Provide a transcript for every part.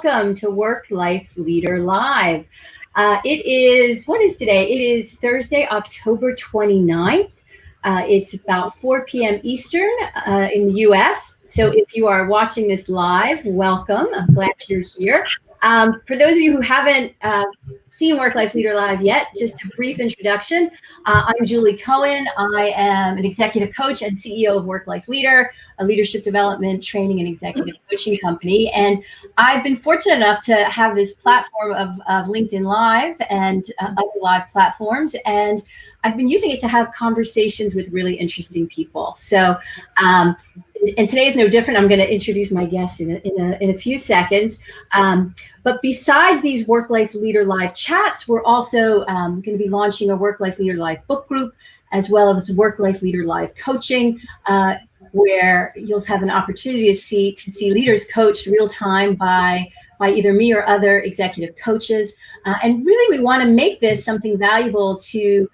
welcome to Work Life Leader Live. What is today? It is Thursday, October 29th. It's about 4 p.m. Eastern in the US. So if you are watching this live, welcome. I'm glad you're here. For those of you who haven't seen Work Life Leader Live yet, just a brief introduction. I'm Julie Cohen. I am an executive coach and CEO of Work Life Leader, a leadership development, training, and executive coaching company. And I've been fortunate enough to have this platform of LinkedIn Live and other live platforms. And I've been using it to have conversations with really interesting people. So, and today is no different. I'm going to introduce my guest in a few seconds. But besides these Work Life Leader Live chats, we're also going to be launching a Work Life Leader Live book group, as well as Work Life Leader Live coaching, where you'll have an opportunity to see leaders coached real time by either me or other executive coaches. And really, we want to make this something valuable to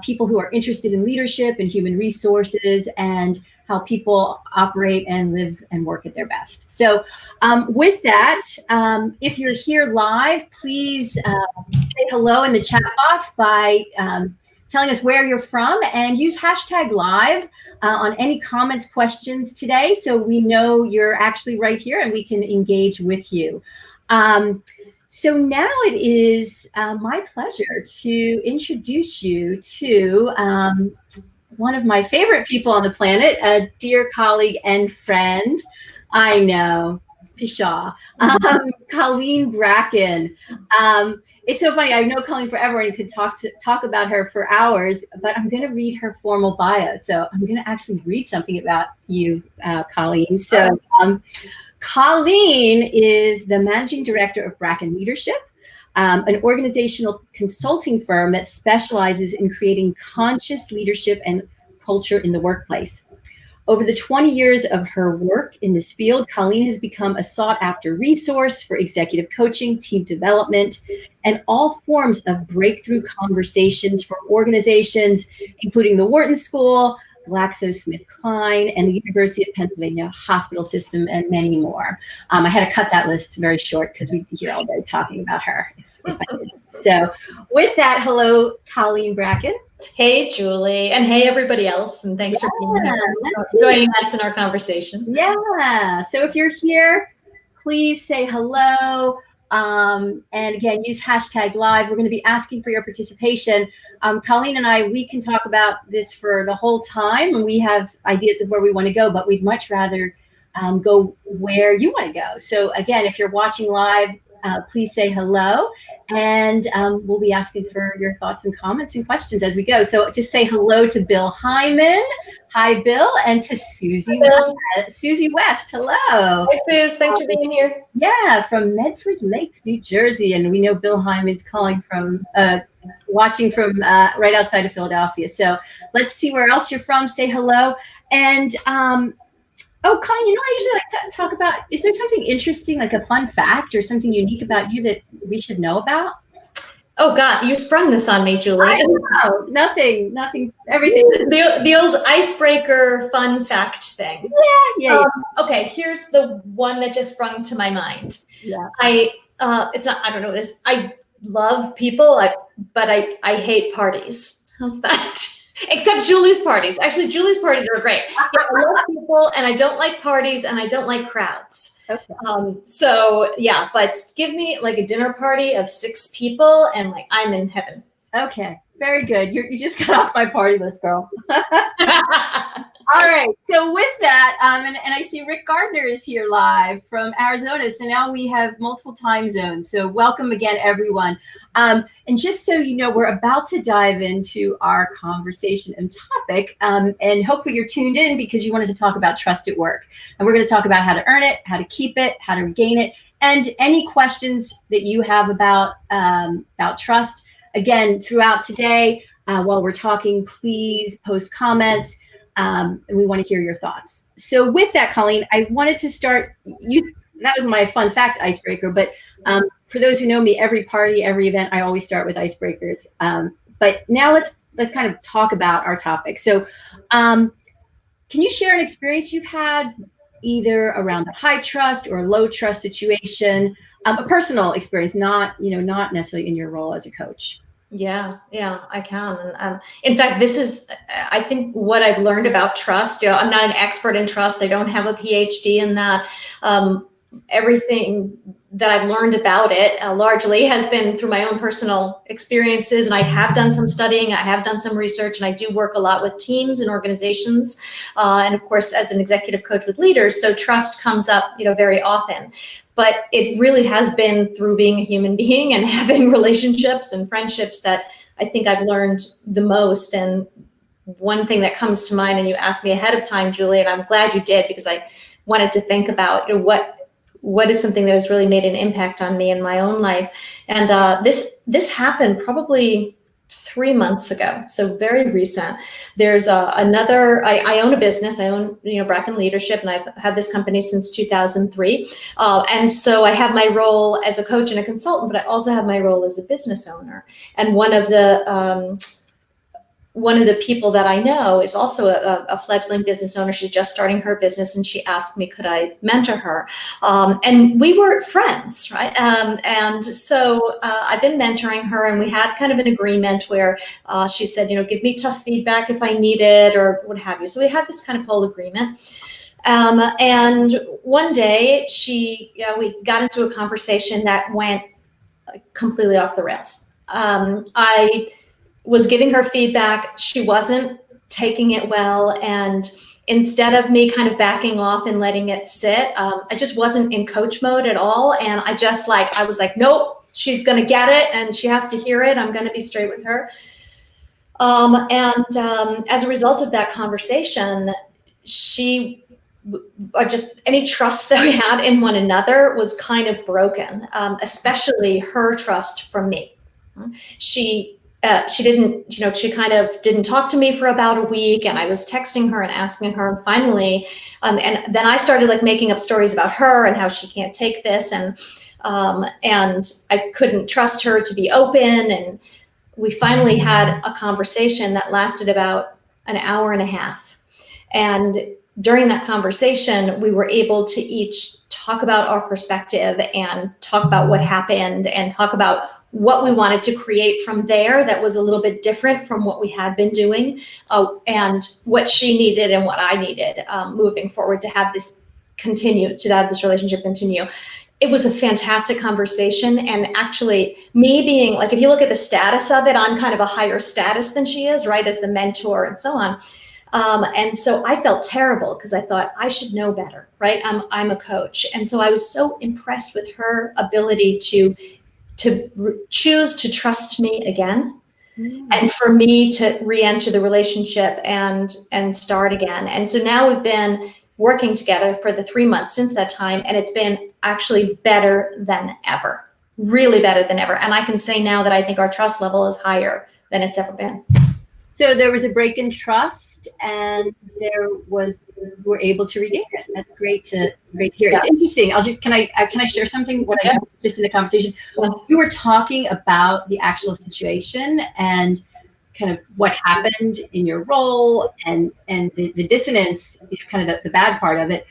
people who are interested in leadership and human resources and how people operate and live and work at their best. So with that, if you're here live, please say hello in the chat box by telling us where you're from, and use hashtag live on any comments, questions today, so we know you're actually right here and we can engage with you. So now it is my pleasure to introduce you to one of my favorite people on the planet, a dear colleague and friend. I know, Pshaw. Colleen Bracken. It's so funny. I've known Colleen forever and could talk about her for hours, but I'm going to read her formal bio. So I'm going to actually read something about you, Colleen. So Colleen is the managing director of Bracken Leadership, an organizational consulting firm that specializes in creating conscious leadership and culture in the workplace. Over the 20 years of her work in this field, Colleen has become a sought-after resource for executive coaching, team development, and all forms of breakthrough conversations for organizations, including the Wharton School, GlaxoSmithKline, and the University of Pennsylvania Hospital System, and many more. I had to cut that list very short because we'd be here all day talking about her if I did. So with that, hello, Colleen Bracken. Hey, Julie, and hey, everybody else, and thanks for being here, joining us in our conversation. Yeah, so if you're here, please say hello. And again, use hashtag live. We're going to be asking for your participation. Colleen and I, we can talk about this for the whole time, and we have ideas of where we want to go, but we'd much rather go where you want to go. So again, if you're watching live, please say hello, and we'll be asking for your thoughts and comments and questions as we go. So just say hello to Bill Hyman. Hi, Bill, and to Susie West. Hello. Hi, Suze. Thanks for being here. Yeah, from Medford Lakes, New Jersey, and we know Bill Hyman's calling from, watching from right outside of Philadelphia. So let's see where else you're from. Say hello, and oh, Colleen, I usually like to talk about, is there something interesting, like a fun fact or something unique about you that we should know about? Oh, God, you sprung this on me, Julie. I know. Nothing, everything. The old icebreaker fun fact thing. Yeah. Okay, here's the one that just sprung to my mind. Yeah. I don't know what it is. I love people, but I hate parties. How's that? Except Julie's parties. Actually, Julie's parties are great. Yeah, I love people, and I don't like parties, and I don't like crowds. Okay. So yeah, but give me like a dinner party of 6 people, and like I'm in heaven. Okay, very good. You just got off my party list, girl. All right. So with that, and I see Rick Gardner is here live from Arizona. So now we have multiple time zones. So welcome again, everyone. And just so you know, we're about to dive into our conversation and topic. And hopefully you're tuned in because you wanted to talk about trust at work. And we're going to talk about how to earn it, how to keep it, how to regain it, and any questions that you have about trust. Again, throughout today, while we're talking, please post comments. And we want to hear your thoughts. So with that, Colleen, I wanted to start, that was my fun fact icebreaker, but for those who know me, every party, every event, I always start with icebreakers. But now let's kind of talk about our topic. So can you share an experience you've had either around a high trust or low trust situation A personal experience, not not necessarily in your role as a coach. Yeah, I can. And in fact, this is, I think, what I've learned about trust. I'm not an expert in trust. I don't have a PhD in that. Everything that I've learned about it largely has been through my own personal experiences. And I have done some studying, I have done some research, and I do work a lot with teams and organizations. And of course, as an executive coach with leaders, so trust comes up, very often. But it really has been through being a human being and having relationships and friendships that I think I've learned the most. And one thing that comes to mind, and you asked me ahead of time, Julie, and I'm glad you did, because I wanted to think about what is something that has really made an impact on me in my own life. And this happened probably 3 months ago, so very recent. There's another, I own a business. I own, Bracken Leadership, and I've had this company since 2003. And so I have my role as a coach and a consultant, but I also have my role as a business owner. And one of the people that I know is also a fledgling business owner. She's just starting her business, and she asked me, could I mentor her? And we were friends, right? And so I've been mentoring her, and we had kind of an agreement where she said, give me tough feedback if I need it or what have you. So we had this kind of whole agreement. And one day we got into a conversation that went completely off the rails. I was giving her feedback. She wasn't taking it well. And instead of me kind of backing off and letting it sit, I just wasn't in coach mode at all. And I was like, nope, she's going to get it and she has to hear it. I'm going to be straight with her. As a result of that conversation, any trust that we had in one another was kind of broken, especially her trust from me. She didn't, she kind of didn't talk to me for about a week, and I was texting her and asking her, and finally, and then I started making up stories about her and how she can't take this, and I couldn't trust her to be open, and we finally had a conversation that lasted about an hour and a half, and during that conversation, we were able to each talk about our perspective and talk about what happened and talk about what we wanted to create from there that was a little bit different from what we had been doing, and what she needed and what I needed moving forward to have this relationship continue. It was a fantastic conversation. And actually, me being if you look at the status of it, I'm kind of a higher status than she is, right, as the mentor and so on. And so I felt terrible because I thought I should know better, right? I'm a coach. And so I was so impressed with her ability to choose to trust me again, and for me to re-enter the relationship and start again. And so now we've been working together for the 3 months since that time, and it's been actually better than ever, really better than ever. And I can say now that I think our trust level is higher than it's ever been. So there was a break in trust, and we're able to regain it. That's great to hear. Yeah. It's interesting. Can I share something? What I know just in the conversation, you were talking about the actual situation and kind of what happened in your role and the dissonance, kind of the bad part of it.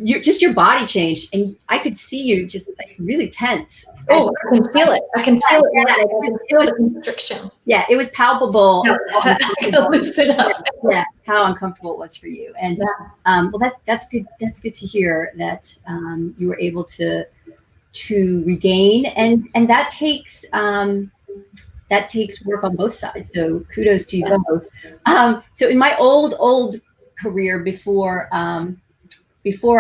Your body changed, and I could see you just really tense. Oh, I can feel it. I can feel it. Yeah, I can feel the constriction. Yeah, it was palpable. I can loosen up. Yeah, how uncomfortable it was for you. And well, that's good. That's good to hear that you were able to regain, and that takes work on both sides. So kudos to you both. So in my old career before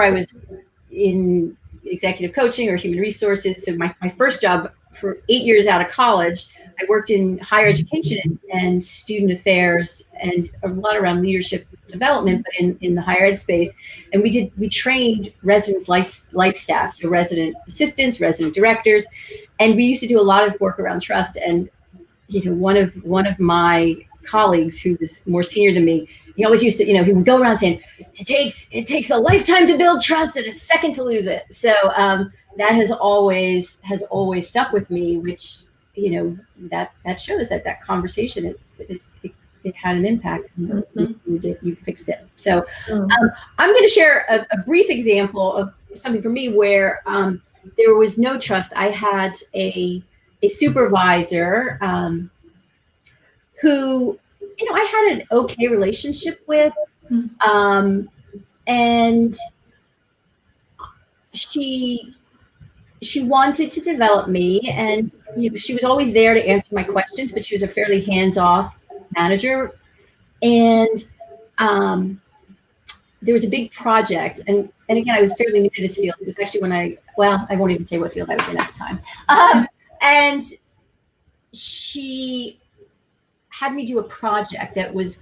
I was in executive coaching or human resources, so my first job for 8 years out of college, I worked in higher education and student affairs and a lot around leadership development, but in the higher ed space. And we trained residents life staff, so resident assistants, resident directors, and we used to do a lot of work around trust. And one of my colleagues who was more senior than me, he always used to, he would go around saying, it takes a lifetime to build trust and a second to lose it. So that has always stuck with me, which, that shows that conversation, it had an impact. You fixed it. So I'm going to share a brief example of something for me where there was no trust. I had a supervisor who, I had an okay relationship with, and she wanted to develop me, and she was always there to answer my questions, but she was a fairly hands-off manager. And there was a big project, and again, I was fairly new to this field. It was actually when I won't even say what field I was in at the time. And she had me do a project that was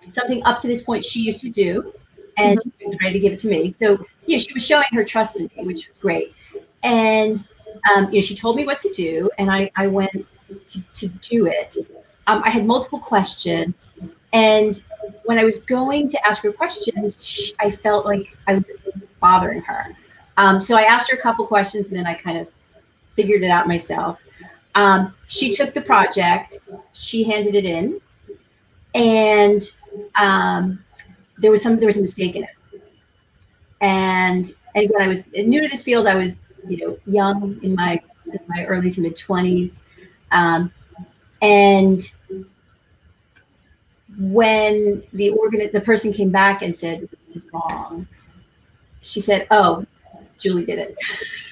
something up to this point she used to do, and she was ready to give it to me. So she was showing her trust in me, which was great. And she told me what to do, and I went to do it. I had multiple questions, and when I was going to ask her questions, I felt like I was bothering her. So I asked her a couple questions, and then I kind of figured it out myself. She took the project, she handed it in, and there was a mistake in it. And again, I was new to this field. I was young, in my early to mid 20s, and when the person came back and said, "This is wrong," she said, "Oh, Julie did it,"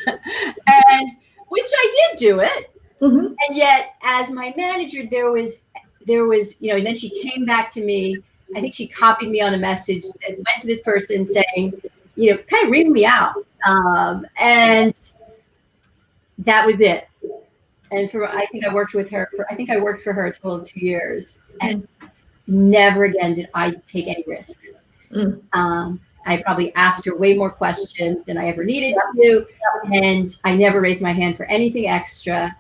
and which I did do it. And yet, as my manager, there was, and then she came back to me. I think she copied me on a message that went to this person saying, kind of reading me out. And that was it. And I think I worked for her a total of 2 years, and never again did I take any risks. I probably asked her way more questions than I ever needed to, and I never raised my hand for anything extra.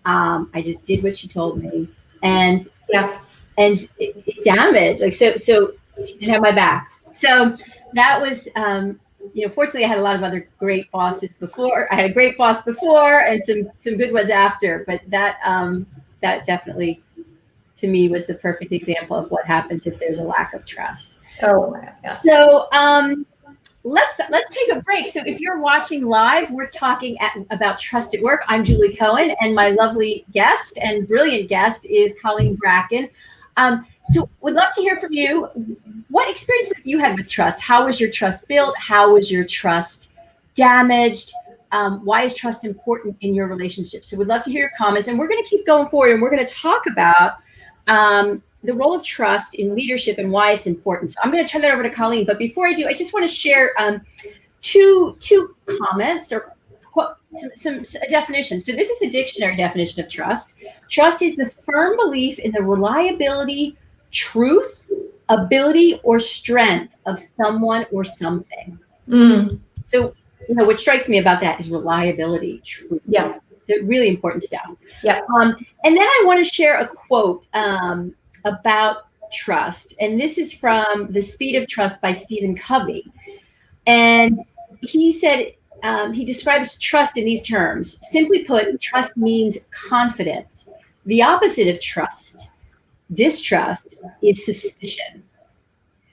I just did what she told me, and it damaged. Like so she didn't have my back. So that was, fortunately I had a lot of other great bosses before. I had a great boss before, and some good ones after. But that definitely, to me, was the perfect example of what happens if there's a lack of trust. Oh my God. So let's take a break. So if you're watching live, we're talking about trust at work. I'm Julie Cohen, and my lovely guest and brilliant guest is Colleen Bracken. So we'd love to hear from you. What experience have you had with trust? How was your trust built? How was your trust damaged? Why is trust important in your relationship? So we'd love to hear your comments, and we're going to keep going forward, and we're going to talk about the role of trust in leadership and why it's important. So I'm going to turn that over to Colleen. But before I do, I just want to share two comments or some definitions. So this is the dictionary definition of trust. Trust is the firm belief in the reliability, truth, ability, or strength of someone or something. So, what strikes me about that is reliability, truth. Yeah. The really important stuff. Yeah. And then I want to share a quote about trust. And this is from The Speed of Trust by Stephen Covey. And he said, he describes trust in these terms. Simply put, trust means confidence. The opposite of trust, distrust, is suspicion.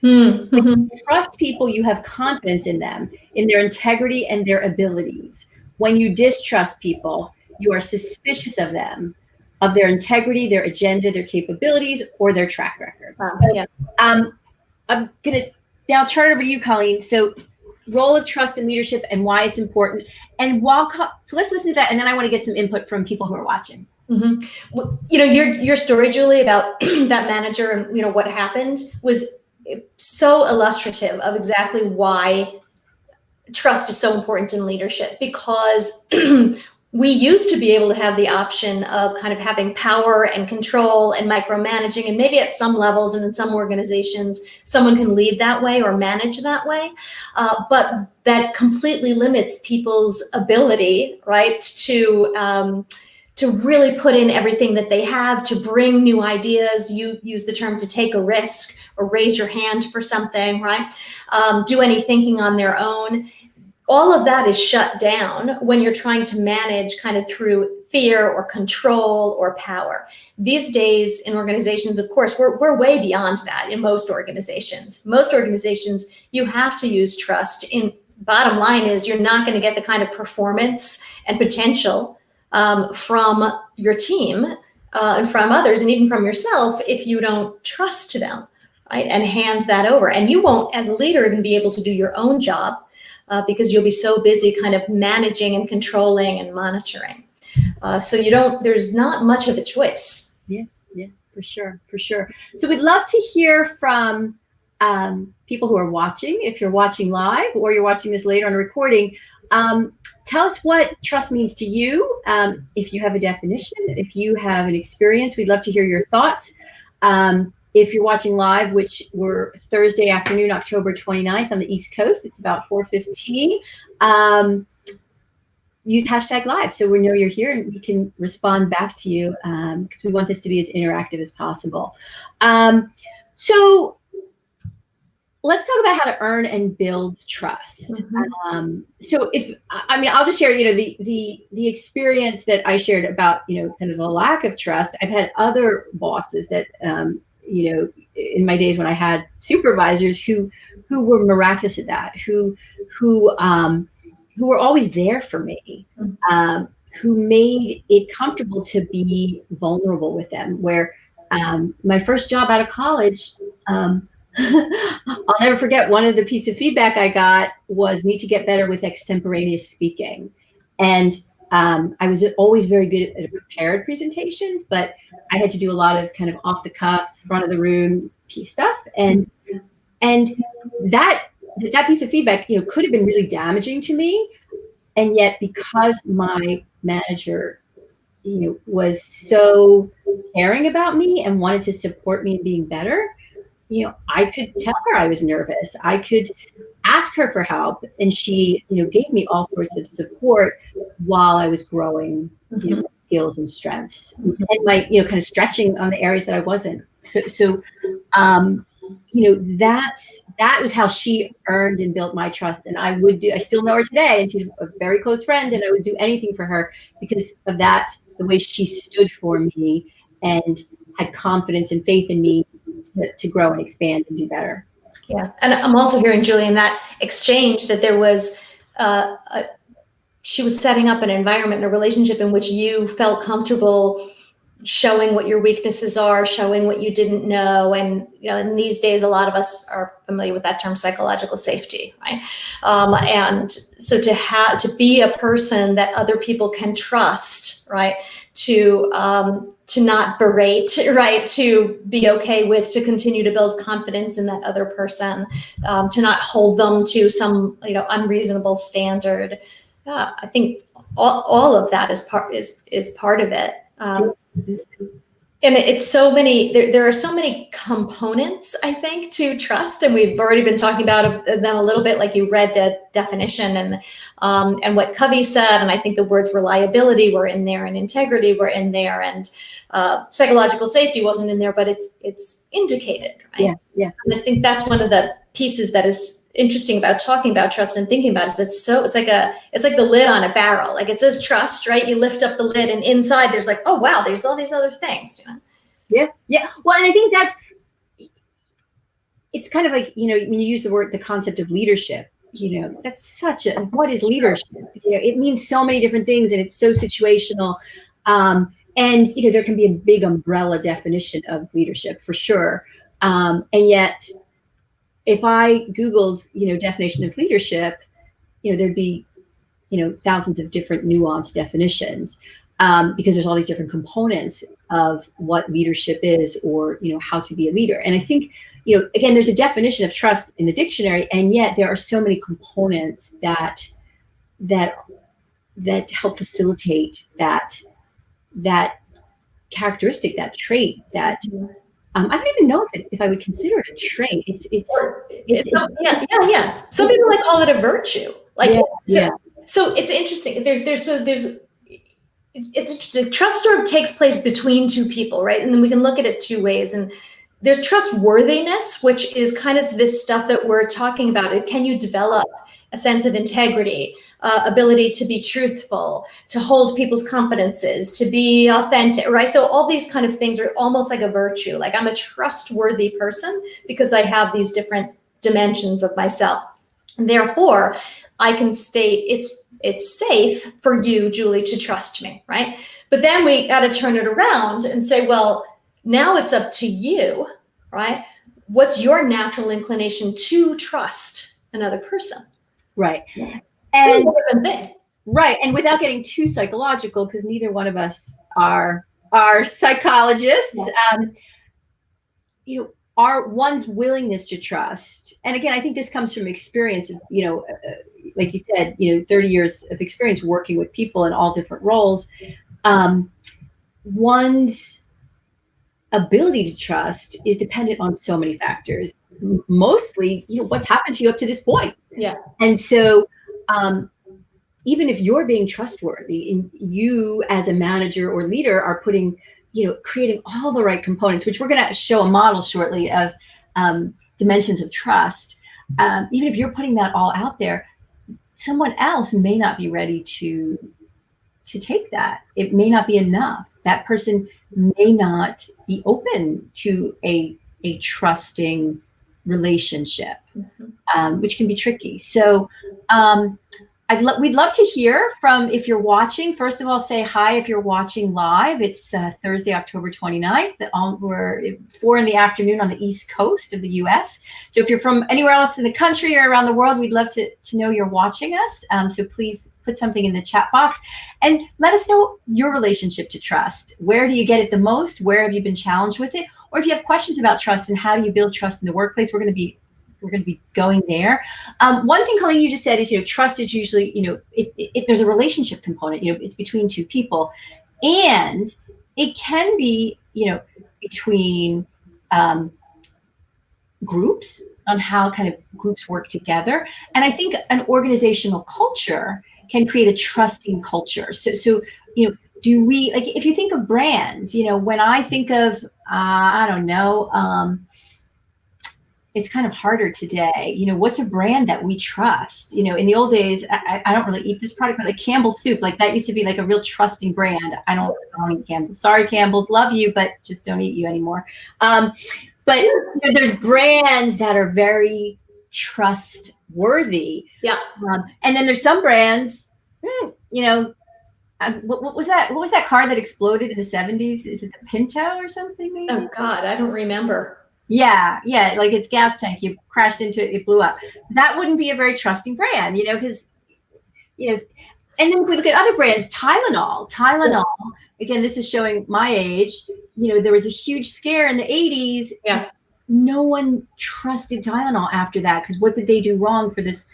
When you trust people, you have confidence in them, in their integrity and their abilities. When you distrust people, you are suspicious of them, of their integrity, their agenda, their capabilities, or their track record. So, I'm going to now turn it over to you, Colleen. So, role of trust in leadership and why it's important. And so let's listen to that, and then I want to get some input from people who are watching. Well, your story, Julie, about that manager and what happened was so illustrative of exactly why trust is so important in leadership, because we used to be able to have the option of kind of having power and control and micromanaging, and maybe at some levels and in some organizations, someone can lead that way or manage that way. But that completely limits people's ability, right, to really put in everything that they have, to bring new ideas. You use the term to take a risk or raise your hand for something, right? Do any thinking on their own. All of that is shut down when you're trying to manage kind of through fear or control or power. These days in organizations, of course, we're way beyond that in most organizations. Most organizations, you have to use trust in bottom line is you're not going to get the kind of performance and potential from your team and from others and even from yourself if you don't trust them, right? And hand that over. And you won't, as a leader, even be able to do your own job because you'll be so busy kind of managing and controlling and monitoring. So there's not much of a choice. Yeah, for sure. So we'd love to hear from people who are watching, if you're watching live or you're watching this later on a recording. Tell us what trust means to you. If you have a definition, if you have an experience, we'd love to hear your thoughts. If you're watching live, which we're Thursday afternoon, October 29th on the East Coast, it's about 4:15. Use hashtag live so we know you're here and we can respond back to you because we want this to be as interactive as possible. So let's talk about how to earn and build trust. Mm-hmm. I'll just share, the experience that I shared about, kind of the lack of trust. I've had other bosses that, in my days when I had supervisors who were miraculous at that, who were always there for me, who made it comfortable to be vulnerable with them. Where my first job out of college, I'll never forget, one of the pieces of feedback I got was need to get better with extemporaneous speaking. And I was always very good at prepared presentations, but I had to do a lot of kind of off the cuff, front of the room piece stuff. And that piece of feedback, could have been really damaging to me. And yet because my manager, was so caring about me and wanted to support me in being better, I could tell her I was nervous. I could ask her for help, and she, gave me all sorts of support while I was growing, skills and strengths, and my, kind of stretching on the areas that I wasn't. So, that was how she earned and built my trust. And I still know her today, and she's a very close friend, and I would do anything for her because of that, the way she stood for me and had confidence and faith in me to grow and expand and do better. Yeah. And I'm also hearing, Julie, in that exchange that there was, she was setting up an environment and a relationship in which you felt comfortable showing what your weaknesses are, showing what you didn't know. And, in these days, a lot of us are familiar with that term, psychological safety, right? And so to be a person that other people can trust, right? To not berate, right? To be okay with, to continue to build confidence in that other person, to not hold them to some, unreasonable standard. I think all of that is part of it. And it's so many, there are so many components, I think, to trust. And we've already been talking about them a little bit, like you read the definition and what Covey said. And I think the words reliability were in there and integrity were in there, and psychological safety wasn't in there, but it's indicated, right? Yeah. And I think that's one of the pieces that is interesting about talking about trust and thinking about it. It's like the lid on a barrel. Like it says trust, right? You lift up the lid, and inside there's like, oh wow, there's all these other things. Yeah. Well, and I think it's kind of like, when you use the concept of leadership, that's what is leadership? It means so many different things, and it's so situational. And there can be a big umbrella definition of leadership for sure. And yet, if I Googled, definition of leadership, there'd be, thousands of different nuanced definitions because there's all these different components of what leadership is, or, how to be a leader. And I think, again, there's a definition of trust in the dictionary, and yet there are so many components that help facilitate that characteristic, that trait, that I don't even know if I would consider it a trait. Yeah. Some people call it a virtue. So it's interesting. It's interesting. Trust sort of takes place between two people, right? And then we can look at it two ways. And there's trustworthiness, which is kind of this stuff that we're talking about. Can you develop a sense of integrity, ability to be truthful, to hold people's confidences, to be authentic, right? So all these kind of things are almost like a virtue. Like I'm a trustworthy person because I have these different dimensions of myself. And therefore, I can state it's safe for you, Julie, to trust me, right? But then we got to turn it around and say, well, now it's up to you, right? What's your natural inclination to trust another person? Right. And right. And without getting too psychological, because neither one of us are psychologists, our one's willingness to trust. And again, I think this comes from experience, like you said, 30 years of experience working with people in all different roles. One's ability to trust is dependent on so many factors, mostly, what's happened to you up to this point. Yeah. And so, even if you're being trustworthy and you as a manager or leader are putting, creating all the right components, which we're going to show a model shortly of dimensions of trust. Even if you're putting that all out there, someone else may not be ready to take that. It may not be enough. That person may not be open to a trusting relationship, which can be tricky. So we'd love to hear from, if you're watching, first of all, say hi if you're watching live. It's Thursday, October 29th. We're 4 p.m. on the East Coast of the US. So if you're from anywhere else in the country or around the world, we'd love to know you're watching us. So please put something in the chat box and let us know your relationship to trust. Where do you get it the most? Where have you been challenged with it? Or if you have questions about trust and how do you build trust in the workplace, we're going to be going there. One thing, Colleen, you just said is, trust is usually, there's a relationship component, it's between two people, and it can be, between groups, on how kind of groups work together. And I think an organizational culture can create a trusting culture. So do we, like, if you think of brands, when I think of, I don't know, it's kind of harder today. What's a brand that we trust? In the old days, I don't really eat this product, but like Campbell's soup, like that used to be like a real trusting brand. I don't eat Campbell's. Sorry, Campbell's, love you, but just don't eat you anymore. But there's brands that are very trustworthy. Yeah. And then there's some brands, what was that? What was that car that exploded in the 70s? Is it the Pinto or something? Maybe? Oh God, I don't remember. Yeah, like its gas tank, you crashed into it, it blew up. That wouldn't be a very trusting brand, because, and then if we look at other brands, Tylenol, again, this is showing my age, there was a huge scare in the 80s. Yeah. No one trusted Tylenol after that, because what did they do wrong for this?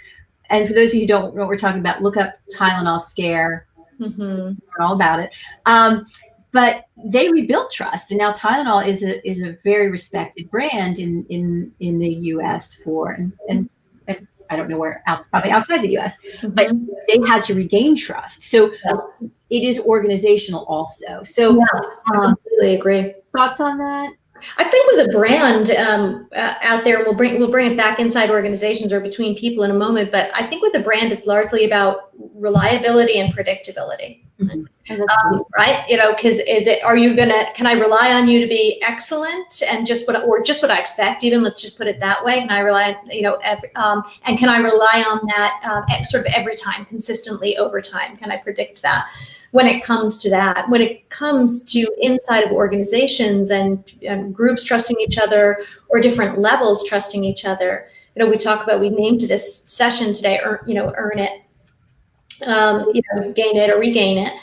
And for those of you who don't know what we're talking about, look up Tylenol scare. Learn all about it. But they rebuilt trust, and now Tylenol is a very respected brand in the U.S. and I don't know where, probably outside the U.S. But they had to regain trust. So it is organizational also. So I completely agree. Thoughts on that? I think with a brand out there, we'll bring it back inside organizations or between people in a moment. But I think with a brand, it's largely about reliability and predictability. Right? Because can I rely on you to be excellent and just what I expect? Even let's just put it that way. Can I rely on, and can I rely on that sort of every time, consistently over time? Can I predict that? When it comes to that, when it comes to inside of organizations and groups trusting each other or different levels trusting each other, we named this session today, earn it, gain it or regain it.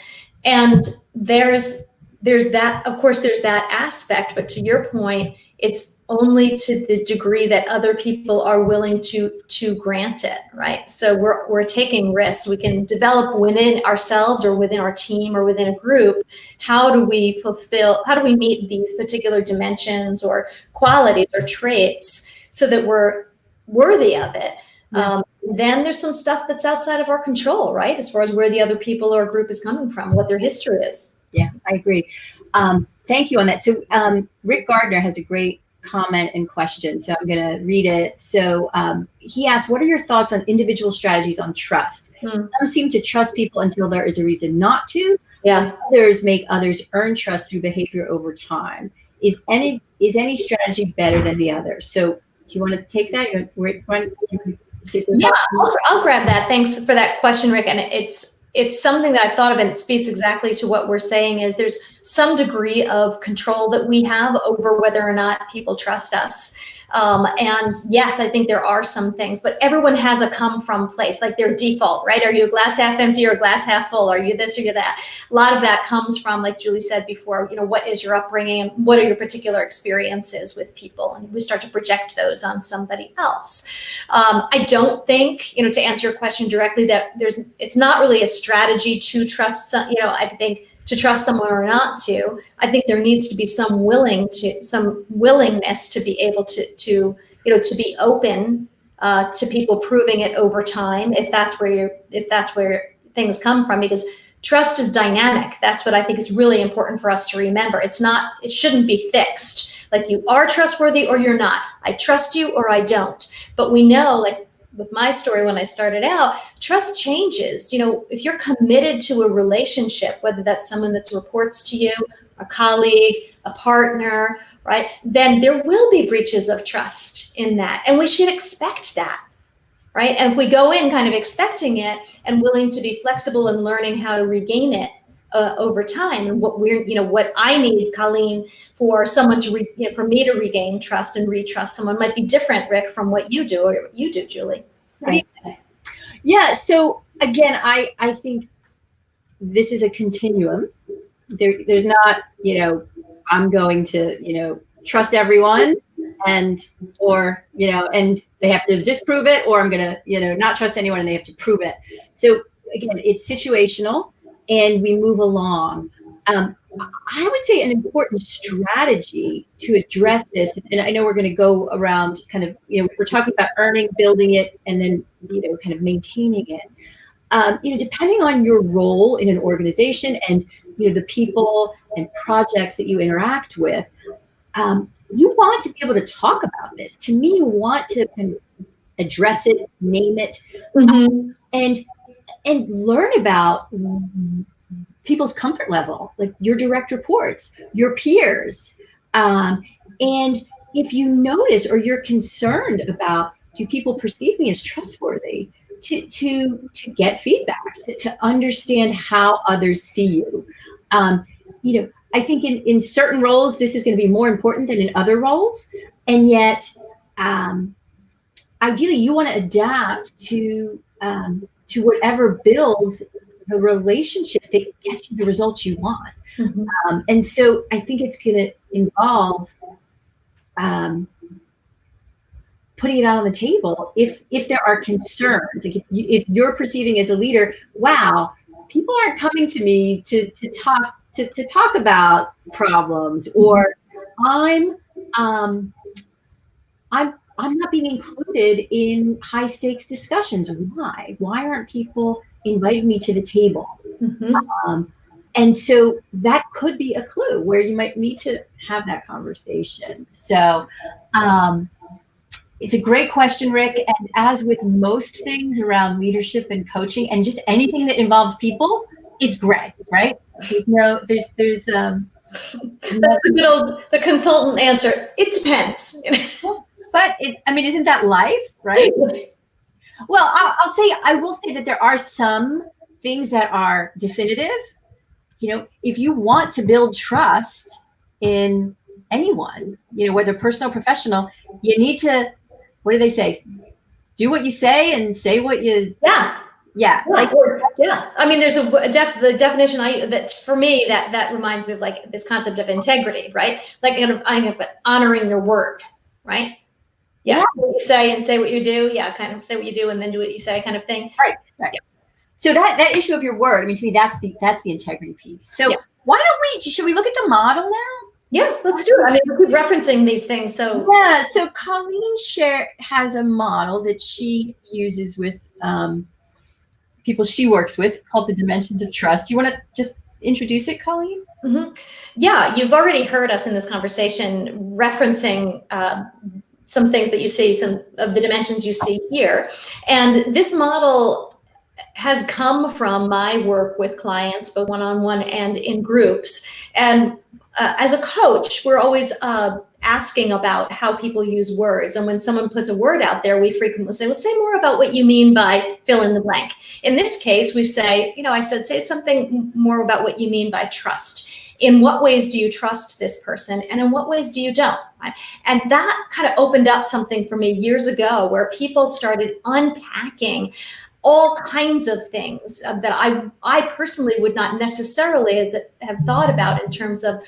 And there's that, of course, there's that aspect, but to your point, it's only to the degree that other people are willing to grant it, right? So we're taking risks. We can develop within ourselves or within our team or within a group. How do we meet these particular dimensions or qualities or traits so that we're worthy of it? Yeah. Then there's some stuff that's outside of our control, right? As far as where the other people or group is coming from, what their history is. Yeah, I agree. Thank you on that. So Rick Gardner has a great comment and question. So I'm going to read it. So he asked, what are your thoughts on individual strategies on trust? Some seem to trust people until there is a reason not to. Yeah. Others make others earn trust through behavior over time. Is any strategy better than the other? So do you want to take that? Yeah, I'll grab that. Thanks for that question, Rick. And it's something that I've thought of, and it speaks exactly to what we're saying is there's some degree of control that we have over whether or not people trust us. And yes, I think there are some things, but everyone has a come from place, like their default, right? Are you a glass half empty or a glass half full? Are you this or you that? A lot of that comes from, like Julie said before, what is your upbringing and what are your particular experiences with people? And we start to project those on somebody else. I don't think, to answer your question directly, that it's not really a strategy to trust, I think to trust someone or not to. I think there needs to be some willingness to be able to be open to people proving it over time, if that's where things come from, because trust is dynamic. That's what I think is really important for us to remember. It shouldn't be fixed. Like you are trustworthy or you're not. I trust you or I don't. But we know, like with my story when I started out, trust changes. If you're committed to a relationship, whether that's someone that reports to you, a colleague, a partner, right, then there will be breaches of trust in that. And we should expect that, right? And if we go in kind of expecting it and willing to be flexible and learning how to regain it over time, and what I need, Colleen, for someone to for me to regain trust and retrust someone might be different, Rick, from what you do or what you do, Julie. What do you think? Yeah. So again, I think this is a continuum. There's not, I'm going to, trust everyone and they have to disprove it, or I'm going to, not trust anyone and they have to prove it. So again, it's situational and we move along. I would say an important strategy to address this, and I know we're going to go around kind of, we're talking about earning, building it, and then, kind of maintaining it. Depending on your role in an organization and, the people and projects that you interact with, you want to be able to talk about this. To me, you want to kind of address it, name it, and learn about people's comfort level, like your direct reports, your peers. And if you notice or you're concerned about, do people perceive me as trustworthy, to get feedback, to understand how others see you. I think in certain roles, this is going to be more important than in other roles. And yet, ideally, you want to adapt to whatever builds the relationship that gets you the results you want. And so I think it's going to involve putting it out on the table. If there are concerns, like if you're perceiving as a leader, wow, people aren't coming to me to talk about problems, or I'm not being included in high stakes discussions. Why aren't people inviting me to the table? And so that could be a clue where you might need to have that conversation. So it's a great question, Rick. And as with most things around leadership and coaching and just anything that involves people, it's gray, right? There's that's the consultant answer. It depends. But isn't that life, right? Well, I will say that there are some things that are definitive. If you want to build trust in anyone, whether personal or professional, you need to, what do they say? Do what you say and say what you. Yeah. There's the definition that for me that reminds me of like this concept of integrity, right? Like kind of honoring your word, right? Yeah. What you say and say what you do. Yeah. Kind of say what you do and then do what you say, kind of thing. Right. Yeah. So that issue of your word, to me, that's the integrity piece. So why don't should we look at the model now? Yeah, let's do it. We're referencing these things. So so Colleen has a model that she uses with people she works with called the dimensions of trust. Do you want to just introduce it, Colleen? Yeah, you've already heard us in this conversation referencing some things that you see, some of the dimensions you see here. And this model has come from my work with clients, both one-on-one and in groups. And as a coach, we're always asking about how people use words. And when someone puts a word out there, we frequently say, well, say more about what you mean by fill in the blank. In this case, we say, I said, say something more about what you mean by trust. In what ways do you trust this person? And in what ways do you don't? Right? And that kind of opened up something for me years ago where people started unpacking all kinds of things that I personally would not necessarily have thought about in terms of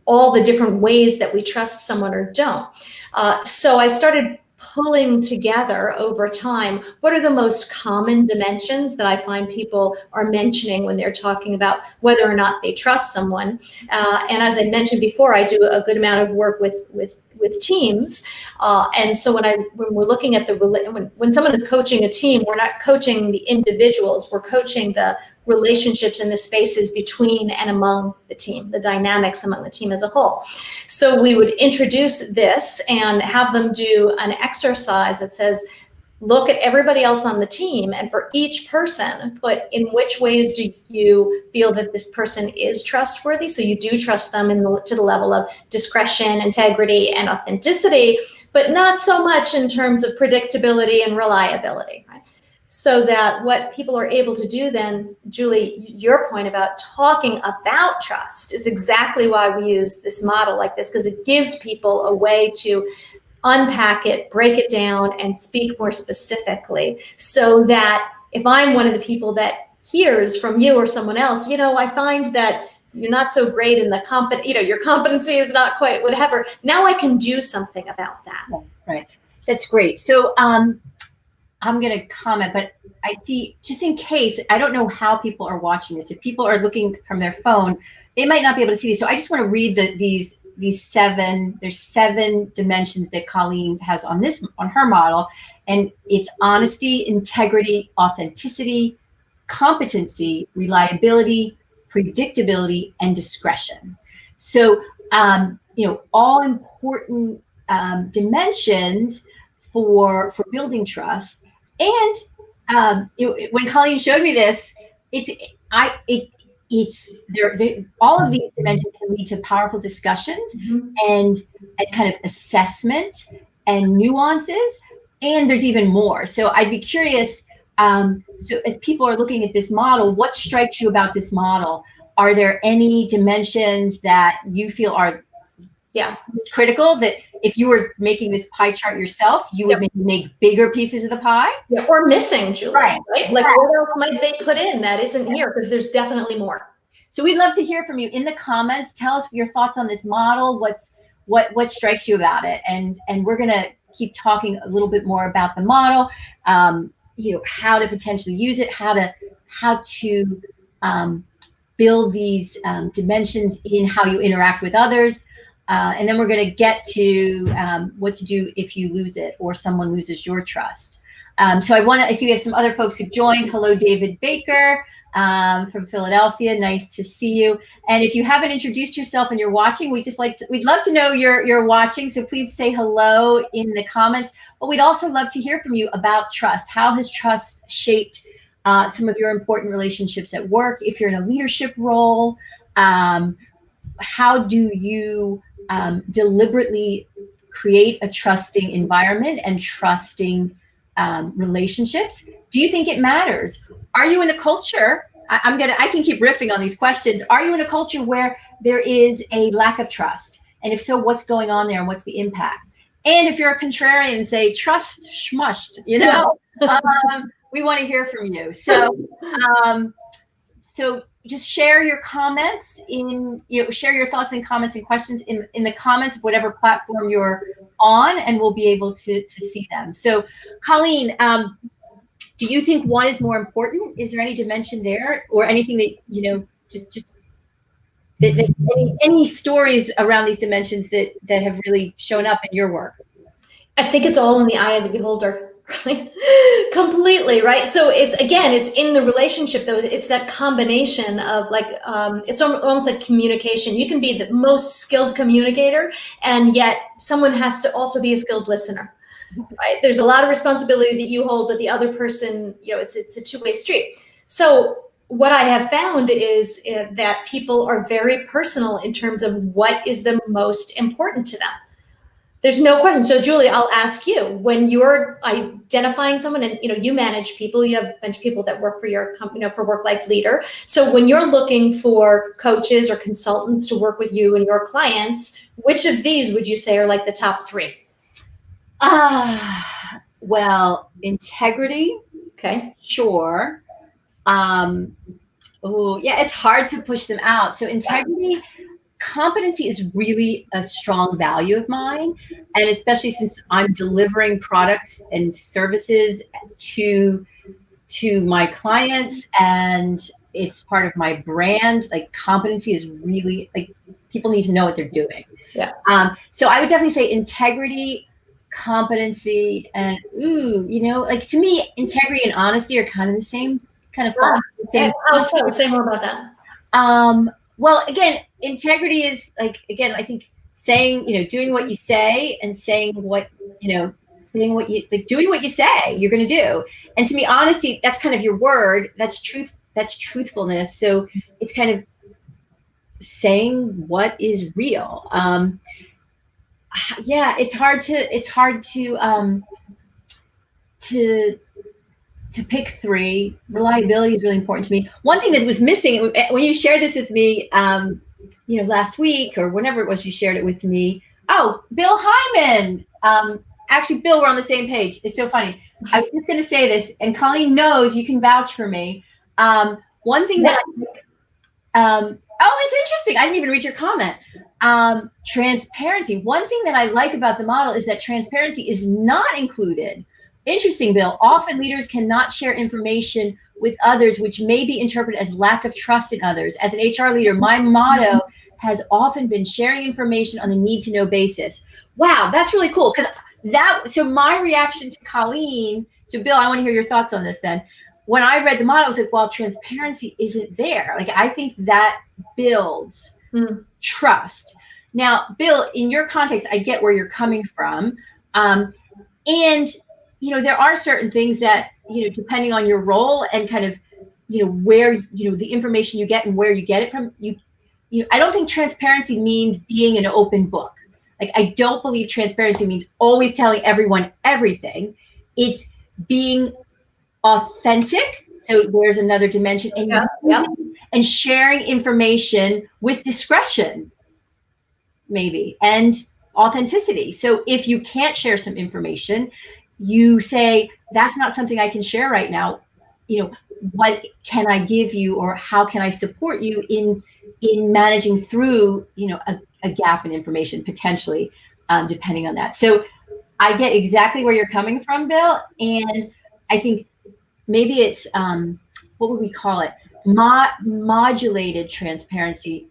all the different ways that we trust someone or don't. So I started pulling together over time, what are the most common dimensions that I find people are mentioning when they're talking about whether or not they trust someone. And as I mentioned before, I do a good amount of work with teams. And so when we're looking at when someone is coaching a team, we're not coaching the individuals, we're coaching the relationships and the spaces between and among the team, the dynamics among the team as a whole. So we would introduce this and have them do an exercise that says, look at everybody else on the team, and for each person, put in which ways do you feel that this person is trustworthy? So you do trust them to the level of discretion, integrity, and authenticity, but not so much in terms of predictability and reliability, right? So that what people are able to do then, Julie, your point about talking about trust is exactly why we use this model like this, because it gives people a way to unpack it, break it down, and speak more specifically, so that if I'm one of the people that hears from you or someone else, I find that you're not so great in the your competency is not quite whatever. Now I can do something about that. Right. That's great. So I'm going to comment, but I see, just in case, I don't know how people are watching this. If people are looking from their phone, they might not be able to see these. So I just want to read these there's 7 dimensions that Colleen has on her model. And it's honesty, integrity, authenticity, competency, reliability, predictability, and discretion. So, all important dimensions for building trust. And when Colleen showed me this, all of these dimensions can lead to powerful discussions and kind of assessment and nuances. And there's even more. So I'd be curious. So as people are looking at this model, what strikes you about this model? Are there any dimensions that you feel are critical, that if you were making this pie chart yourself, you would maybe make bigger pieces of the pie? Yeah, or missing, Julie, right? Like, Yeah. what else might they put in that isn't here? Because there's definitely more. So we'd love to hear from you in the comments. Tell us your thoughts on this model. What strikes you about it? And we're going to keep talking a little bit more about the model, how to potentially use it, how to build these dimensions in how you interact with others. And then we're going to get to what to do if you lose it or someone loses your trust. So I see we have some other folks who joined. Hello, David Baker from Philadelphia. Nice to see you. And if you haven't introduced yourself and you're watching, we'd love to know you're watching. So please say hello in the comments. But we'd also love to hear from you about trust. How has trust shaped some of your important relationships at work? If you're in a leadership role, how do you deliberately create a trusting environment and trusting relationships? Do you think it matters? Are you in a culture? I can keep riffing on these questions. Are you in a culture where there is a lack of trust? And if so, what's going on there and what's the impact? And if you're a contrarian, say trust schmushed, we want to hear from you. So, just share your comments share your thoughts and comments and questions in the comments of whatever platform you're on, and we'll be able to see them. So Colleen, do you think one is more important? Is there any dimension there, or anything that, any stories around these dimensions that have really shown up in your work? I think it's all in the eye of the beholder. Right? Completely, right? So it's in the relationship, though. It's that combination of it's almost like communication. You can be the most skilled communicator, and yet someone has to also be a skilled listener. Right? There's a lot of responsibility that you hold, but the other person, it's a two-way street. So what I have found is that people are very personal in terms of what is the most important to them. There's no question. So Julie, I'll ask you, when you're identifying someone, and you manage people, you have a bunch of people that work for your company, for Work Life Leader. So when you're looking for coaches or consultants to work with you and your clients, which of these would you say are like the top three? Well, integrity. Okay. Sure. Oh, yeah, it's hard to push them out. So integrity, competency is really a strong value of mine. And especially since I'm delivering products and services to my clients, and it's part of my brand, like competency is really, like, people need to know what they're doing. Yeah. So I would definitely say integrity, competency, and like, to me, integrity and honesty are kind of the same, kind of fall the same. Also, say more about that. Well, again, integrity is like, again, I think saying, doing what you say, and saying what, saying what you, like, doing what you say you're going to do. And to me, honesty, that's kind of your word. That's truth. That's truthfulness. So it's kind of saying what is real. Yeah, it's hard to pick three. Reliability is really important to me. One thing that was missing when you shared this with me, last week or whenever it was you shared it with me. Oh, Bill Hyman. Actually, Bill, we're on the same page. It's so funny. I was just going to say this, and Colleen knows, you can vouch for me. One thing that, it's interesting. I didn't even read your comment. Transparency. One thing that I like about the model is that transparency is not included. Interesting, Bill. Often leaders cannot share information with others, which may be interpreted as lack of trust in others. As an HR leader, my motto has often been sharing information on a need-to-know basis. Wow, that's really cool. So my reaction to Colleen, so Bill, I want to hear your thoughts on this then. When I read the model, I was like, well, transparency isn't there. Like, I think that builds trust. Now, Bill, in your context, I get where you're coming from. And there are certain things that, depending on your role and kind of, where, the information you get and where you get it from, I don't think transparency means being an open book. Like, I don't believe transparency means always telling everyone everything. It's being authentic. So there's another dimension, and sharing information with discretion, maybe, and authenticity. So if you can't share some information, you say, that's not something I can share right now. What can I give you, or how can I support you in managing through, a gap in information, potentially, depending on that. So I get exactly where you're coming from, Bill. And I think maybe it's, what would we call it? Modulated transparency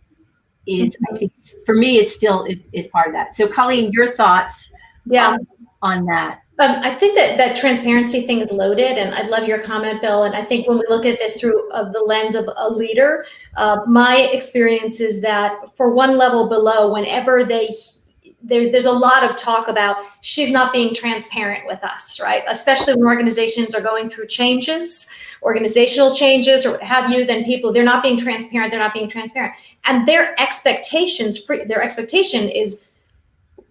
is, I think, for me, it still is part of that. So Colleen, your thoughts on that? I think that transparency thing is loaded, and I love your comment, Bill. And I think when we look at this through the lens of a leader, my experience is that for one level below, whenever there's a lot of talk about she's not being transparent with us, right? Especially when organizations are going through organizational changes or what have you, then they're not being transparent. They're not being transparent. And their expectation is,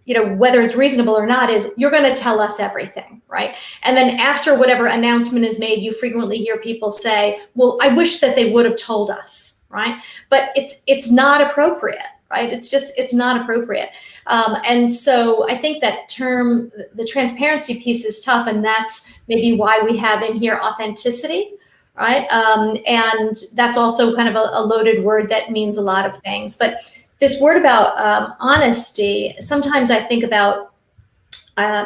whether it's reasonable or not, is you're going to tell us everything, right? And then after whatever announcement is made, you frequently hear people say, well, I wish that they would have told us, right? But it's not appropriate, right? It's not appropriate. And so I think that the transparency piece is tough, and that's maybe why we have in here authenticity, right? And that's also kind of a loaded word that means a lot of things. But this word about honesty, sometimes I think about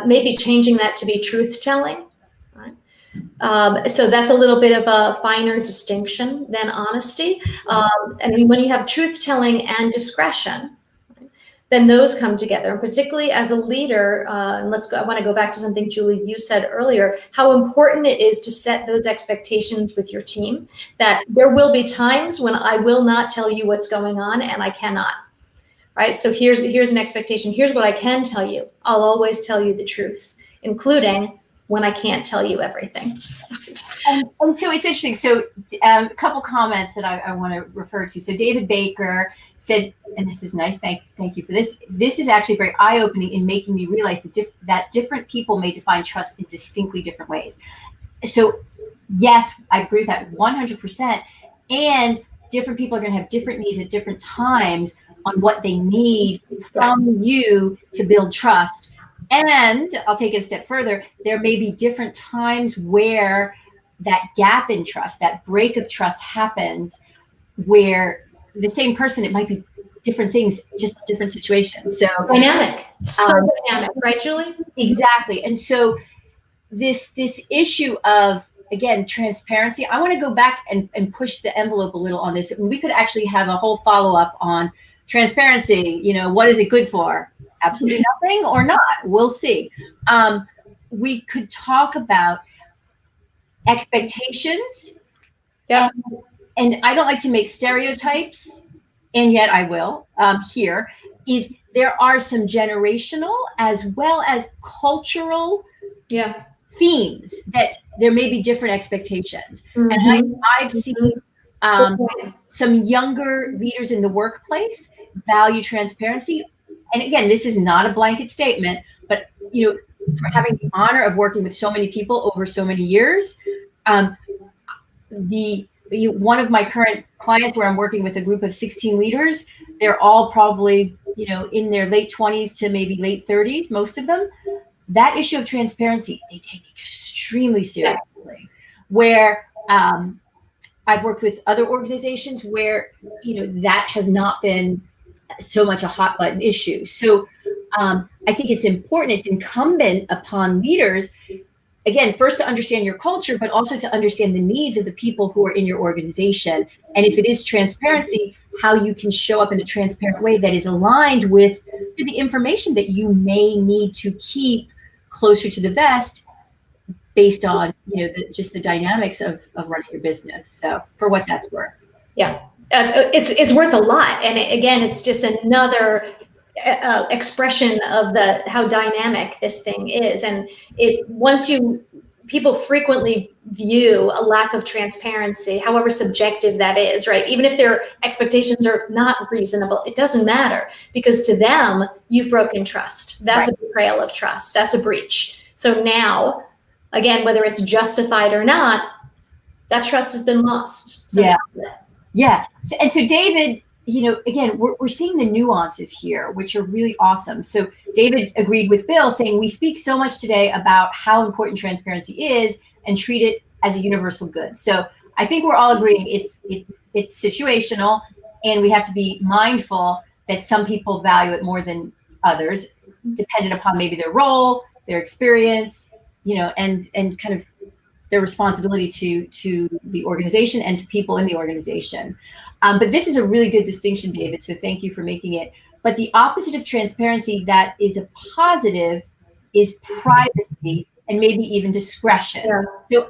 maybe changing that to be truth-telling. Right? So that's a little bit of a finer distinction than honesty. And when you have truth-telling and discretion, then those come together. And particularly as a leader, and I want to go back to something, Julie, you said earlier, how important it is to set those expectations with your team, that there will be times when I will not tell you what's going on, and I cannot. Right? So here's an expectation. Here's what I can tell you. I'll always tell you the truth, including when I can't tell you everything. And so it's interesting. So a couple comments that I want to refer to. So David Baker said, and this is nice, thank you for this. This is actually very eye-opening in making me realize that different people may define trust in distinctly different ways. So yes, I agree with that 100%. And different people are going to have different needs at different times on what they need from you to build trust. And I'll take it a step further. There may be different times where that gap in trust, that break of trust happens, where the same person, it might be different things, just different situations. So dynamic, dynamic, right, Julie? Exactly. And so this issue of, again, transparency, I want to go back and push the envelope a little on this. We could actually have a whole follow-up on transparency. What is it good for? Absolutely nothing or not. We'll see. We could talk about expectations. Yeah. And I don't like to make stereotypes, and yet I will here, is there are some generational as well as cultural themes that there may be different expectations. Mm-hmm. And I've seen some younger leaders in the workplace value transparency. And again, this is not a blanket statement, but for having the honor of working with so many people over so many years, one of my current clients where I'm working with a group of 16 leaders, they're all probably, in their late 20s to maybe late 30s, most of them. That issue of transparency, they take extremely seriously. Where I've worked with other organizations where, that has not been so much a hot button issue. So I think it's important, it's incumbent upon leaders, again, first to understand your culture, but also to understand the needs of the people who are in your organization. And if it is transparency, how you can show up in a transparent way that is aligned with the information that you may need to keep closer to the vest based on, just the dynamics of running your business. So for what that's worth. Yeah, it's worth a lot. And again, it's just another expression of how dynamic this thing is. And people frequently view a lack of transparency, however subjective that is, right? Even if their expectations are not reasonable, it doesn't matter, because to them, you've broken trust. That's a betrayal of trust. That's a breach. So now, again, whether it's justified or not, that trust has been lost. So yeah. And so David, again, we're seeing the nuances here, which are really awesome. So David agreed with Bill, saying we speak so much today about how important transparency is and treat it as a universal good. So I think we're all agreeing it's situational, and we have to be mindful that some people value it more than others, dependent upon maybe their role, their experience, and kind of their responsibility to the organization and to people in the organization. But this is a really good distinction, David, so thank you for making it. But the opposite of transparency that is a positive is privacy and maybe even discretion. Yeah.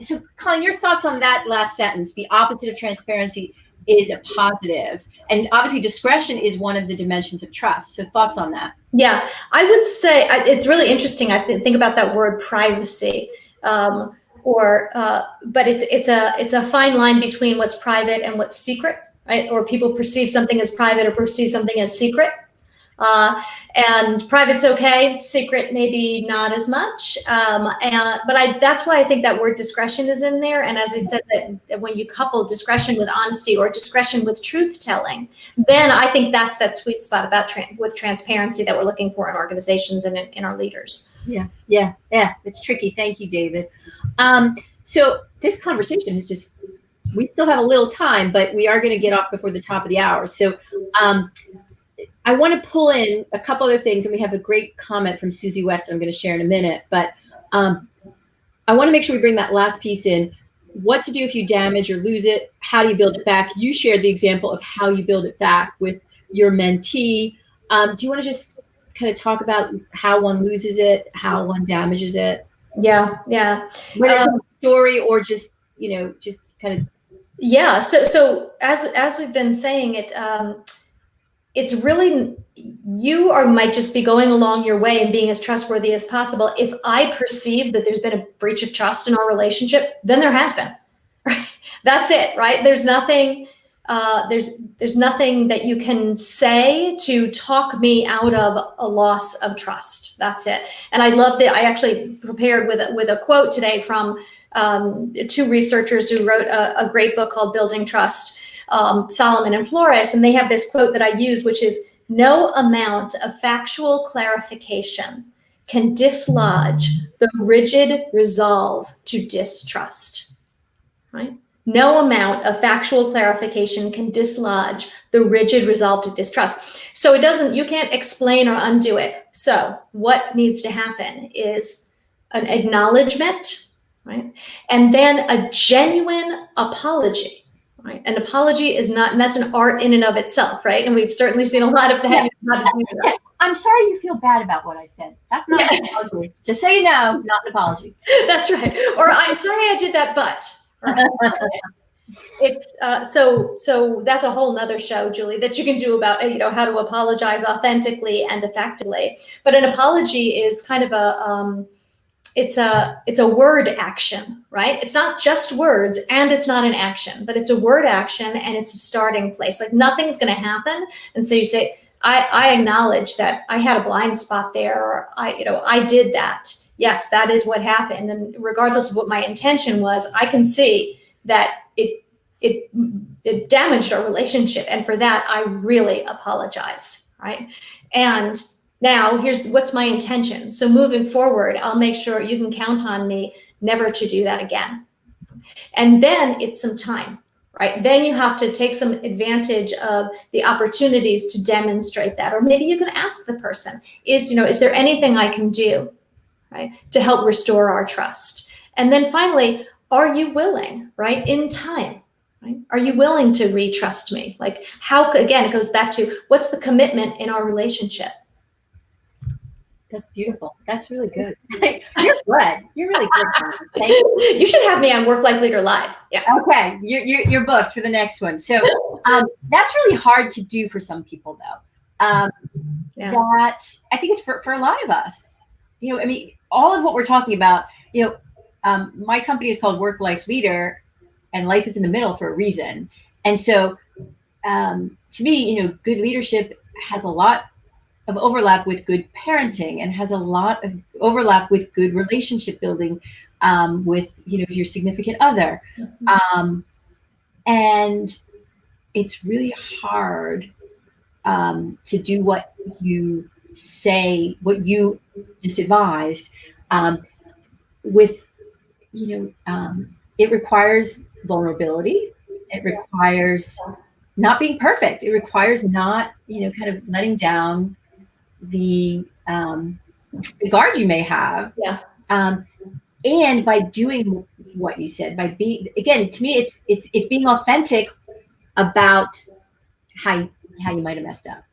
So Colleen, your thoughts on that last sentence? The opposite of transparency is a positive. And obviously discretion is one of the dimensions of trust. So thoughts on that? Yeah, I would say it's really interesting. I think about that word privacy. But it's a fine line between what's private and what's secret, right? Or people perceive something as private or perceive something as secret. And private's okay, secret maybe not as much. But that's why I think that word discretion is in there. And as I said, that when you couple discretion with honesty or discretion with truth telling, then I think that's that sweet spot about with transparency that we're looking for in organizations and in our leaders. Yeah. It's tricky. Thank you, David. So this conversation is just, we still have a little time, but we are going to get off before the top of the hour. So I want to pull in a couple other things, and we have a great comment from Susie West I'm going to share in a minute, but I want to make sure we bring that last piece in. What to do if you damage or lose it? How do you build it back? You shared the example of how you build it back with your mentee. Do you want to just kind of talk about how one loses it, how one damages it? Yeah. Whether it's a story or just kind of. Yeah. So as we've been saying it, it's really, might just be going along your way and being as trustworthy as possible. If I perceive that there's been a breach of trust in our relationship, then there has been. Right? That's it, right? There's nothing. There's nothing that you can say to talk me out of a loss of trust. That's it. And I love that. I actually prepared with a quote today from two researchers who wrote a great book called Building Trust, Solomon and Flores. And they have this quote that I use, which is, "No amount of factual clarification can dislodge the rigid resolve to distrust." Right? No amount of factual clarification can dislodge the rigid resolve to distrust. So you can't explain or undo it. So what needs to happen is an acknowledgement, right? And then a genuine apology, right? An apology is not, and that's an art in and of itself, right? And we've certainly seen a lot of that. Yeah. I'm sorry you feel bad about what I said. That's not an apology. Just so you know, not an apology. That's right. Or I'm sorry I did that, but. It's so that's a whole nother show, Julie, that you can do about how to apologize authentically and effectively. But an apology is kind of it's a word action, right? It's not just words and it's not an action, but it's a word action and it's a starting place. Like nothing's going to happen, and so you say, I acknowledge that I had a blind spot there, or I did that. Yes, that is what happened. And regardless of what my intention was, I can see that it damaged our relationship. And for that, I really apologize, right? And now here's what's my intention. So moving forward, I'll make sure you can count on me never to do that again. And then it's some time, right? Then you have to take some advantage of the opportunities to demonstrate that. Or maybe you can ask the person, is there anything I can do, right, to help restore our trust? And then finally, are you willing, right, in time, right? Are you willing to retrust me? Like again, it goes back to what's the commitment in our relationship? That's beautiful. That's really good. You're good. You're really good. Thank you. You should have me on Work Life Leader Live. Yeah. Okay. You're booked for the next one. So that's really hard to do for some people, though. That I think it's for a lot of us. I mean, all of what we're talking about, my company is called Work Life Leader, and life is in the middle for a reason. And so to me, good leadership has a lot of overlap with good parenting, and has a lot of overlap with good relationship building with your significant other. And it's really hard to do what you say, what you just advised, with it requires vulnerability. It requires not being perfect. It requires not kind of letting down the guard you may have. Yeah. And by doing what you said, by being, again, to me, it's being authentic about how you might have messed up.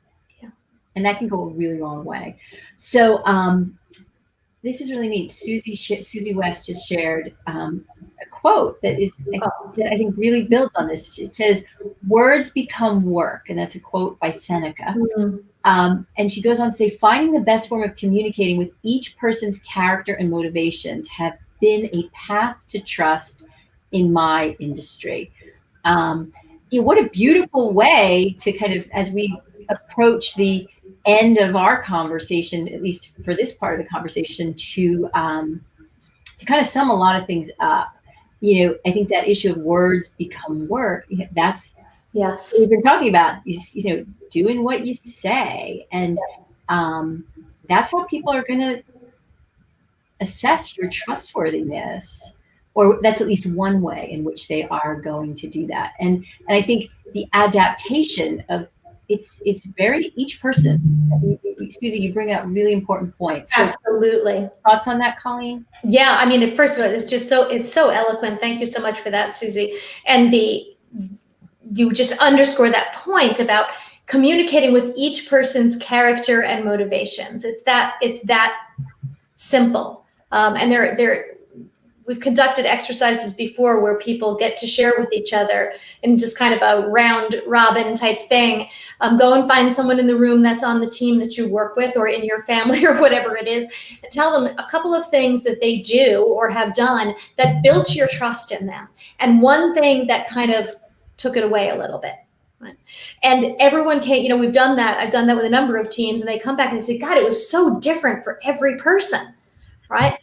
Yeah. And that can go a really long way. So this is really neat. Susie West just shared a quote that I think really builds on this. It says, "Words become work," and that's a quote by Seneca. And she goes on to say, "Finding the best form of communicating with each person's character and motivations have been a path to trust in my industry." What a beautiful way to kind of, as we approach the end of our conversation, at least for this part of the conversation, to kind of sum a lot of things up. I think that issue of words become work. That's yes, what we've been talking about. Doing what you say, and that's how people are going to assess your trustworthiness, or that's at least one way in which they are going to do that. And I think the adaptation of it's very each person. Susie, you bring up really important points. So, absolutely. Thoughts on that, Colleen? Yeah, I mean, first of all, it's so eloquent. Thank you so much for that, Susie. And you just underscore that point about communicating with each person's character and motivations. It's that simple. And we've conducted exercises before where people get to share with each other and just kind of a round robin type thing. Go and find someone in the room that's on the team that you work with or in your family or whatever it is, and tell them a couple of things that they do or have done that built your trust in them. And one thing that kind of took it away a little bit. Right. And everyone came, we've done that. I've done that with a number of teams, and they come back and they say, God, it was so different for every person. Right.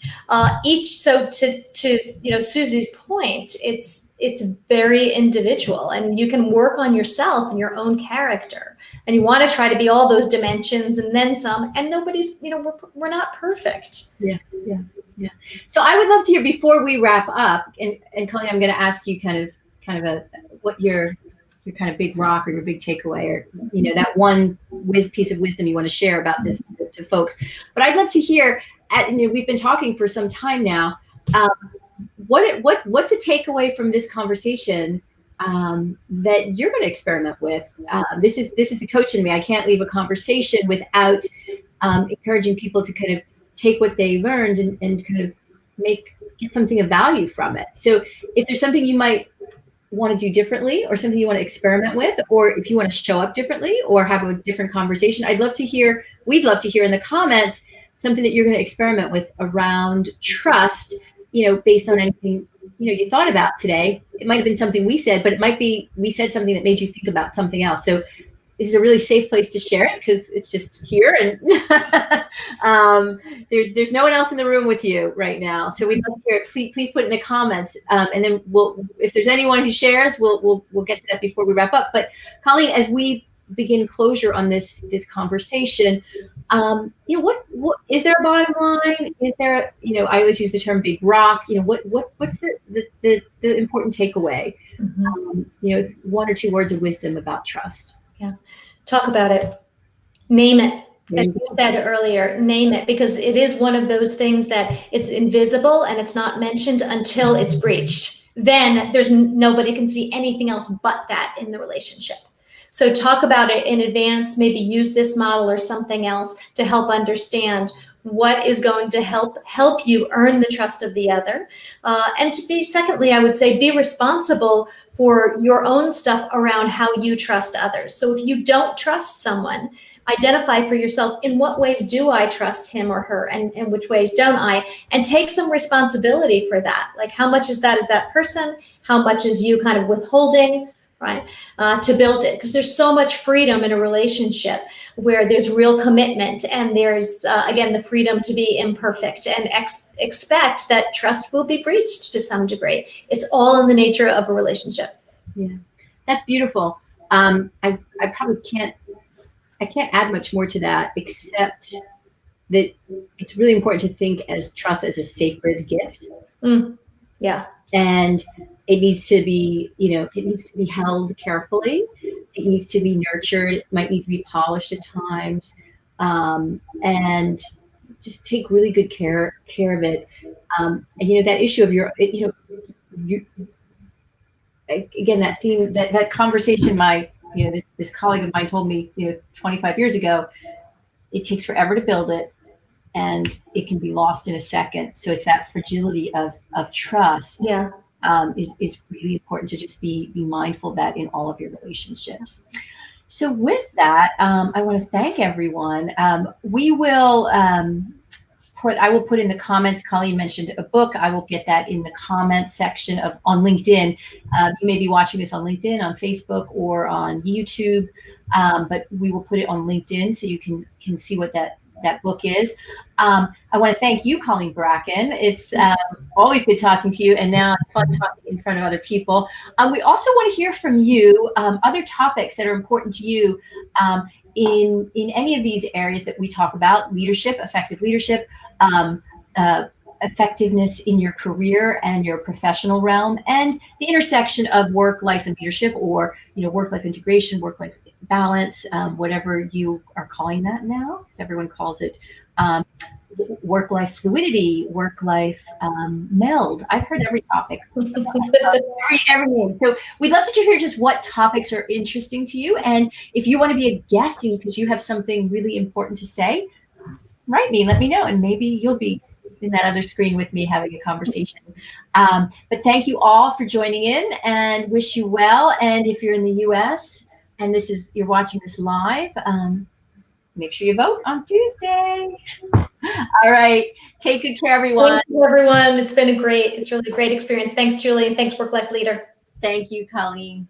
So to Susie's point, it's very individual, and you can work on yourself and your own character, and you want to try to be all those dimensions and then some, and nobody's, we're not perfect. Yeah. So I would love to hear, before we wrap up, and Colleen, I'm going to ask you kind of what your kind of big rock or your big takeaway, or that one piece of wisdom you want to share about this to folks. But I'd love to hear, we've been talking for some time now. What's a takeaway from this conversation that you're going to experiment with? This is the coach in me. I can't leave a conversation without encouraging people to kind of take what they learned and kind of get something of value from it. So if there's something you might want to do differently, or something you want to experiment with, or if you want to show up differently or have a different conversation, we'd love to hear in the comments something that you're going to experiment with around trust, based on anything, you thought about today. It might have been something we said, but it might be we said something that made you think about something else. So this is a really safe place to share it, because it's just here, and there's no one else in the room with you right now. So we'd love to hear it. Please put it in the comments, and then if there's anyone who shares, we'll get to that before we wrap up. But Colleen, as we begin closure on this conversation, what is there a bottom line? Is there, I always use the term big rock. What's the important takeaway? Mm-hmm. One or two words of wisdom about trust. Yeah. Talk about it. Name it. As you said earlier, name it, because it is one of those things that it's invisible and it's not mentioned until it's breached. Then nobody can see anything else but that in the relationship. So talk about it in advance, maybe use this model or something else to help understand what is going to help you earn the trust of the other. And secondly, I would say, be responsible for your own stuff around how you trust others. So if you don't trust someone, identify for yourself, in what ways do I trust him or her, and which ways don't I? And take some responsibility for that. Like, how much is that person? How much is you kind of withholding? Right, to build it, because there's so much freedom in a relationship where there's real commitment, and there's again the freedom to be imperfect and expect that trust will be breached to some degree. It's all in the nature of a relationship. Yeah, that's beautiful. I probably can't add much more to that, except that it's really important to think as trust as a sacred gift. Yeah, and it needs to be, held carefully. It needs to be nurtured. It might need to be polished at times, and just take really good care of it. And that issue of again, that theme, that conversation, this colleague of mine told me, 25 years ago, it takes forever to build it, and it can be lost in a second. So it's that fragility of trust. Yeah. Is really important to just be mindful of that in all of your relationships. So with that, I want to thank everyone. I will put in the comments. Colleen mentioned a book. I will get that in the comments section on LinkedIn. You may be watching this on LinkedIn, on Facebook, or on YouTube, but we will put it on LinkedIn so you can see what that book is. I want to thank you, Colleen Bracken. It's always good talking to you, and now it's fun talking in front of other people. We also want to hear from you other topics that are important to you in any of these areas that we talk about: leadership, effective leadership, effectiveness in your career and your professional realm, and the intersection of work, life, and leadership, or work-life integration, work-life balance, whatever you are calling that now, because everyone calls it work-life fluidity, work-life meld. I've heard every topic, every name. So we'd love to hear just what topics are interesting to you, and if you want to be a guest because you have something really important to say, write me, let me know, and maybe you'll be in that other screen with me having a conversation. But thank you all for joining in, and wish you well. And if you're in the US and you're watching this live, make sure you vote on Tuesday. All right. Take good care, everyone. Thank you, everyone. It's really a great experience. Thanks, Julie. And thanks, Work Life Leader. Thank you, Colleen.